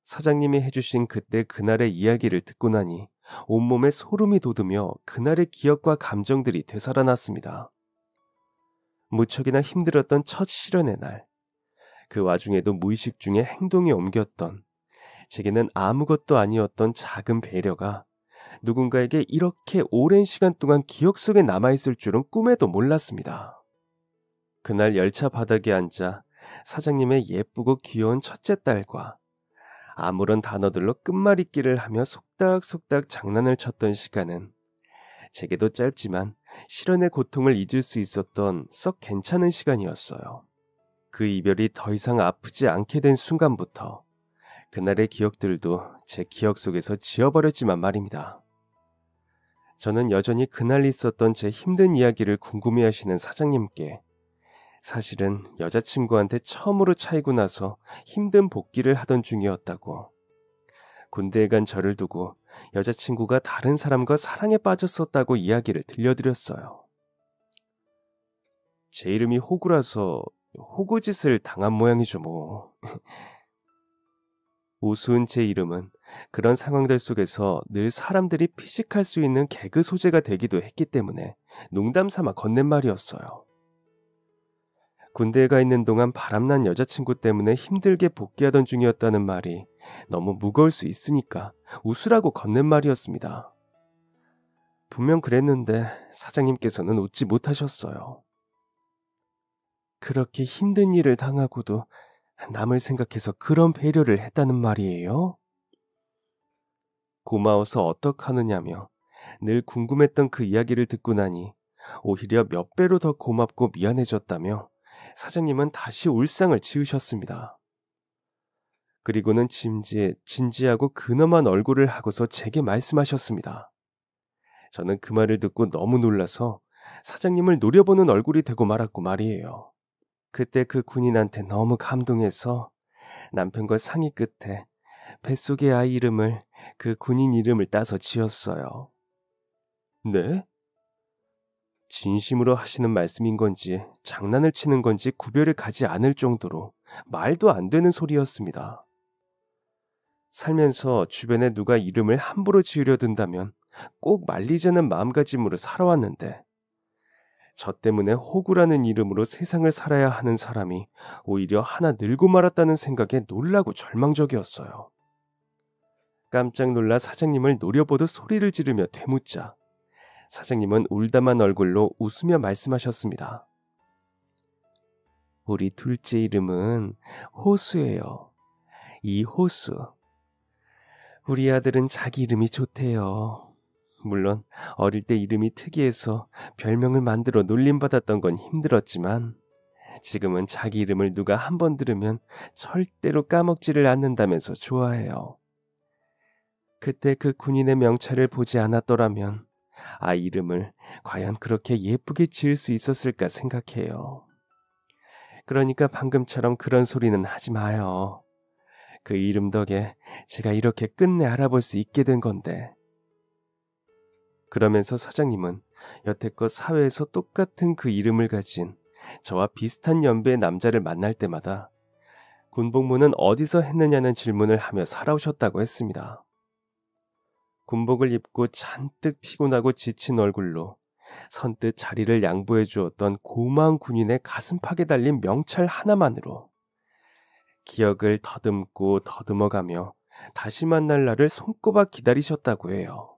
사장님이 해주신 그때 그날의 이야기를 듣고 나니 온몸에 소름이 돋으며 그날의 기억과 감정들이 되살아났습니다. 무척이나 힘들었던 첫 실현의 날, 그 와중에도 무의식 중에 행동에 옮겼던 제게는 아무것도 아니었던 작은 배려가 누군가에게 이렇게 오랜 시간 동안 기억 속에 남아있을 줄은 꿈에도 몰랐습니다. 그날 열차 바닥에 앉아 사장님의 예쁘고 귀여운 첫째 딸과 아무런 단어들로 끝말잇기를 하며 속닥속닥 장난을 쳤던 시간은 제게도 짧지만 실현의 고통을 잊을 수 있었던 썩 괜찮은 시간이었어요. 그 이별이 더 이상 아프지 않게 된 순간부터 그날의 기억들도 제 기억 속에서 지워버렸지만 말입니다. 저는 여전히 그날 있었던 제 힘든 이야기를 궁금해하시는 사장님께 사실은 여자친구한테 처음으로 차이고 나서 힘든 복귀를 하던 중이었다고, 군대에 간 저를 두고 여자친구가 다른 사람과 사랑에 빠졌었다고 이야기를 들려드렸어요. 제 이름이 호구라서 호구짓을 당한 모양이죠 뭐. 우스운 제 이름은 그런 상황들 속에서 늘 사람들이 피식할 수 있는 개그 소재가 되기도 했기 때문에 농담 삼아 건넨 말이었어요. 군대에 가 있는 동안 바람난 여자친구 때문에 힘들게 복귀하던 중이었다는 말이 너무 무거울 수 있으니까 웃으라고 건넨 말이었습니다. 분명 그랬는데 사장님께서는 웃지 못하셨어요. 그렇게 힘든 일을 당하고도 남을 생각해서 그런 배려를 했다는 말이에요? 고마워서 어떡하느냐며 늘 궁금했던 그 이야기를 듣고 나니 오히려 몇 배로 더 고맙고 미안해졌다며 사장님은 다시 울상을 지으셨습니다. 그리고는 진지하고 근엄한 얼굴을 하고서 제게 말씀하셨습니다. 저는 그 말을 듣고 너무 놀라서 사장님을 노려보는 얼굴이 되고 말았고 말이에요. 그때 그 군인한테 너무 감동해서 남편과 상의 끝에 뱃속의 아이 이름을 그 군인 이름을 따서 지었어요. 네? 진심으로 하시는 말씀인 건지 장난을 치는 건지 구별이 가지 않을 정도로 말도 안 되는 소리였습니다. 살면서 주변에 누가 이름을 함부로 지으려 든다면 꼭 말리자는 마음가짐으로 살아왔는데 저 때문에 호구라는 이름으로 세상을 살아야 하는 사람이 오히려 하나 늙고 말았다는 생각에 놀라고 절망적이었어요. 깜짝 놀라 사장님을 노려보듯 소리를 지르며 되묻자 사장님은 울담한 얼굴로 웃으며 말씀하셨습니다. 우리 둘째 이름은 호수예요. 이호수. 우리 아들은 자기 이름이 좋대요. 물론 어릴 때 이름이 특이해서 별명을 만들어 놀림받았던 건 힘들었지만 지금은 자기 이름을 누가 한 번 들으면 절대로 까먹지를 않는다면서 좋아해요. 그때 그 군인의 명찰을 보지 않았더라면 아이 이름을 과연 그렇게 예쁘게 지을 수 있었을까 생각해요. 그러니까 방금처럼 그런 소리는 하지 마요. 그 이름 덕에 제가 이렇게 끝내 알아볼 수 있게 된 건데. 그러면서 사장님은 여태껏 사회에서 똑같은 그 이름을 가진 저와 비슷한 연배의 남자를 만날 때마다 군복무는 어디서 했느냐는 질문을 하며 살아오셨다고 했습니다. 군복을 입고 잔뜩 피곤하고 지친 얼굴로 선뜻 자리를 양보해 주었던 고마운 군인의 가슴팍에 달린 명찰 하나만으로 기억을 더듬고 더듬어가며 다시 만날 날을 손꼽아 기다리셨다고 해요.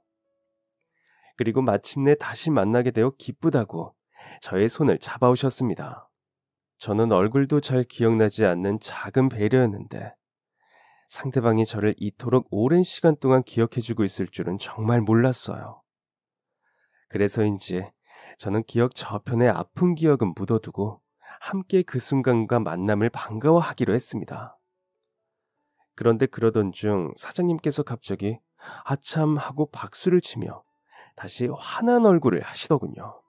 그리고 마침내 다시 만나게 되어 기쁘다고 저의 손을 잡아오셨습니다. 저는 얼굴도 잘 기억나지 않는 작은 배려였는데 상대방이 저를 이토록 오랜 시간 동안 기억해주고 있을 줄은 정말 몰랐어요. 그래서인지 저는 기억 저편에 아픈 기억은 묻어두고 함께 그 순간과 만남을 반가워하기로 했습니다. 그런데 그러던 중 사장님께서 갑자기 아참 하고 박수를 치며 다시 환한 얼굴을 하시더군요.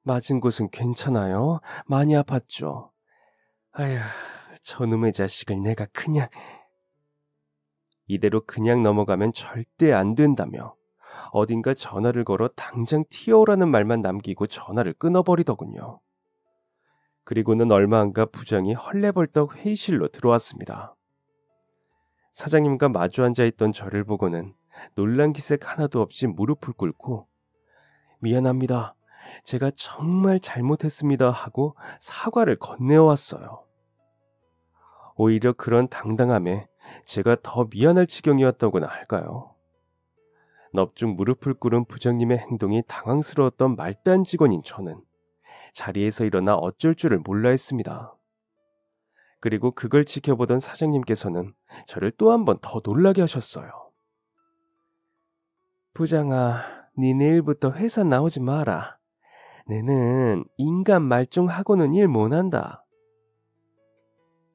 맞은 곳은 괜찮아요? 많이 아팠죠? 아휴, 저놈의 자식을 내가 그냥... 이대로 그냥 넘어가면 절대 안 된다며 어딘가 전화를 걸어 당장 튀어오라는 말만 남기고 전화를 끊어버리더군요. 그리고는 얼마 안가 부장이 헐레벌떡 회의실로 들어왔습니다. 사장님과 마주 앉아있던 저를 보고는 놀란 기색 하나도 없이 무릎을 꿇고 미안합니다. 제가 정말 잘못했습니다 하고 사과를 건네어왔어요. 오히려 그런 당당함에 제가 더 미안할 지경이었다고나 할까요? 넙죽 무릎을 꿇은 부장님의 행동이 당황스러웠던 말단 직원인 저는 자리에서 일어나 어쩔 줄을 몰라 했습니다. 그리고 그걸 지켜보던 사장님께서는 저를 또 한 번 더 놀라게 하셨어요. 부장아, 네 내일부터 회사 나오지 마라. 내는 인간 말종하고는 일 못한다.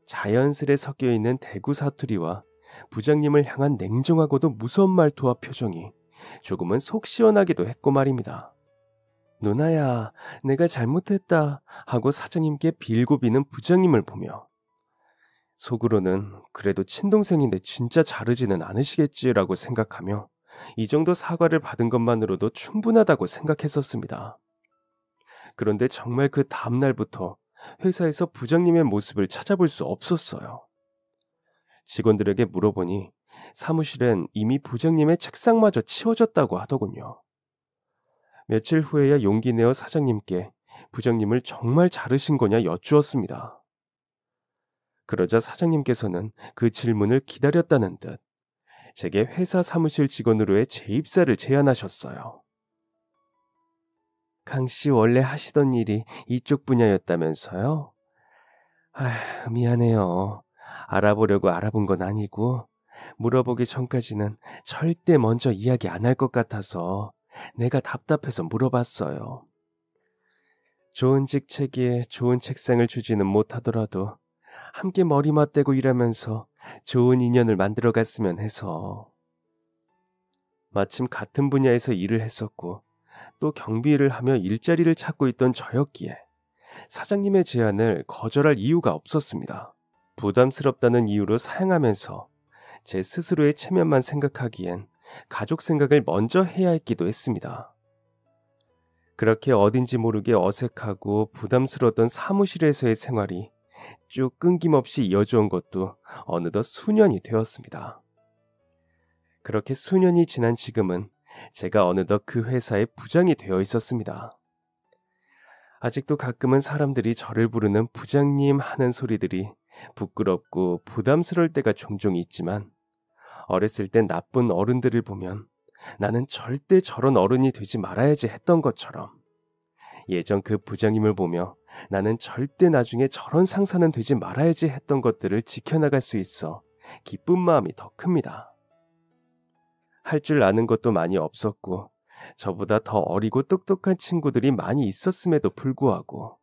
자연스레 섞여있는 대구 사투리와 부장님을 향한 냉정하고도 무서운 말투와 표정이 조금은 속 시원하기도 했고 말입니다. 누나야, 내가 잘못했다 하고 사장님께 빌고 비는 부장님을 보며 속으로는 그래도 친동생인데 진짜 자르지는 않으시겠지라고 생각하며 이 정도 사과를 받은 것만으로도 충분하다고 생각했었습니다. 그런데 정말 그 다음날부터 회사에서 부장님의 모습을 찾아볼 수 없었어요. 직원들에게 물어보니 사무실엔 이미 부장님의 책상마저 치워졌다고 하더군요. 며칠 후에야 용기 내어 사장님께 부장님을 정말 자르신 거냐 여쭈었습니다. 그러자 사장님께서는 그 질문을 기다렸다는 듯 제게 회사 사무실 직원으로의 재입사를 제안하셨어요. 강씨 원래 하시던 일이 이쪽 분야였다면서요? 미안해요. 알아보려고 알아본 건 아니고 물어보기 전까지는 절대 먼저 이야기 안 할 것 같아서 내가 답답해서 물어봤어요. 좋은 직책에 좋은 책상을 주지는 못하더라도 함께 머리 맞대고 일하면서 좋은 인연을 만들어갔으면 해서. 마침 같은 분야에서 일을 했었고 또 경비를 하며 일자리를 찾고 있던 저였기에 사장님의 제안을 거절할 이유가 없었습니다. 부담스럽다는 이유로 사양하면서 제 스스로의 체면만 생각하기엔 가족 생각을 먼저 해야 했기도 했습니다. 그렇게 어딘지 모르게 어색하고 부담스러웠던 사무실에서의 생활이 쭉 끊김없이 이어져온 것도 어느덧 수년이 되었습니다. 그렇게 수년이 지난 지금은 제가 어느덧 그 회사의 부장이 되어 있었습니다. 아직도 가끔은 사람들이 저를 부르는 부장님 하는 소리들이 부끄럽고 부담스러울 때가 종종 있지만 어렸을 땐 나쁜 어른들을 보면 나는 절대 저런 어른이 되지 말아야지 했던 것처럼 예전 그 부장님을 보며 나는 절대 나중에 저런 상사는 되지 말아야지 했던 것들을 지켜나갈 수 있어 기쁜 마음이 더 큽니다. 할 줄 아는 것도 많이 없었고 저보다 더 어리고 똑똑한 친구들이 많이 있었음에도 불구하고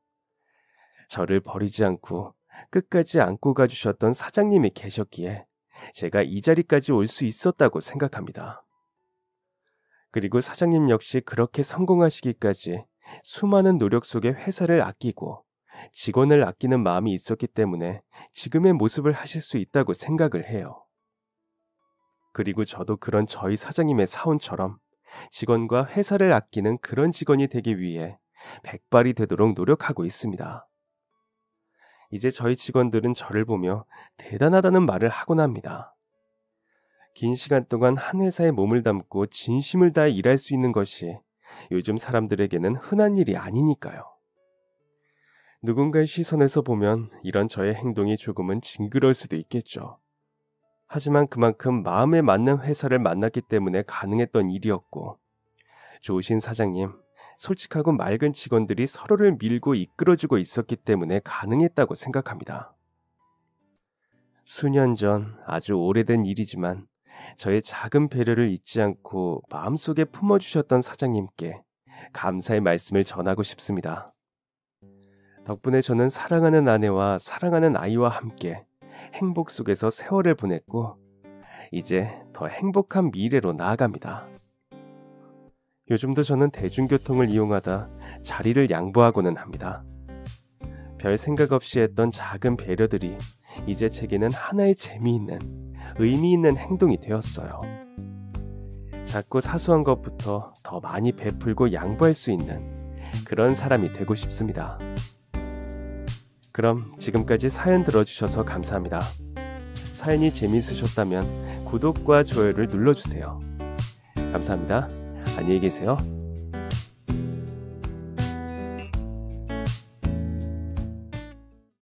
저를 버리지 않고 끝까지 안고 가주셨던 사장님이 계셨기에 제가 이 자리까지 올 수 있었다고 생각합니다. 그리고 사장님 역시 그렇게 성공하시기까지 수많은 노력 속에 회사를 아끼고 직원을 아끼는 마음이 있었기 때문에 지금의 모습을 하실 수 있다고 생각을 해요. 그리고 저도 그런 저희 사장님의 사원처럼 직원과 회사를 아끼는 그런 직원이 되기 위해 백발이 되도록 노력하고 있습니다. 이제 저희 직원들은 저를 보며 대단하다는 말을 하곤 합니다. 긴 시간 동안 한 회사에 몸을 담고 진심을 다해 일할 수 있는 것이 요즘 사람들에게는 흔한 일이 아니니까요. 누군가의 시선에서 보면 이런 저의 행동이 조금은 징그러울 수도 있겠죠. 하지만 그만큼 마음에 맞는 회사를 만났기 때문에 가능했던 일이었고, 좋으신 사장님, 솔직하고 맑은 직원들이 서로를 밀고 이끌어주고 있었기 때문에 가능했다고 생각합니다. 수년 전 아주 오래된 일이지만 저의 작은 배려를 잊지 않고 마음속에 품어주셨던 사장님께 감사의 말씀을 전하고 싶습니다. 덕분에 저는 사랑하는 아내와 사랑하는 아이와 함께 행복 속에서 세월을 보냈고 이제 더 행복한 미래로 나아갑니다. 요즘도 저는 대중교통을 이용하다 자리를 양보하고는 합니다. 별 생각 없이 했던 작은 배려들이 이제 제게는 하나의 재미있는, 의미 있는 행동이 되었어요. 작고 사소한 것부터 더 많이 베풀고 양보할 수 있는 그런 사람이 되고 싶습니다. 그럼 지금까지 사연 들어주셔서 감사합니다. 사연이 재미있으셨다면 구독과 좋아요를 눌러주세요. 감사합니다. 안녕히 계세요.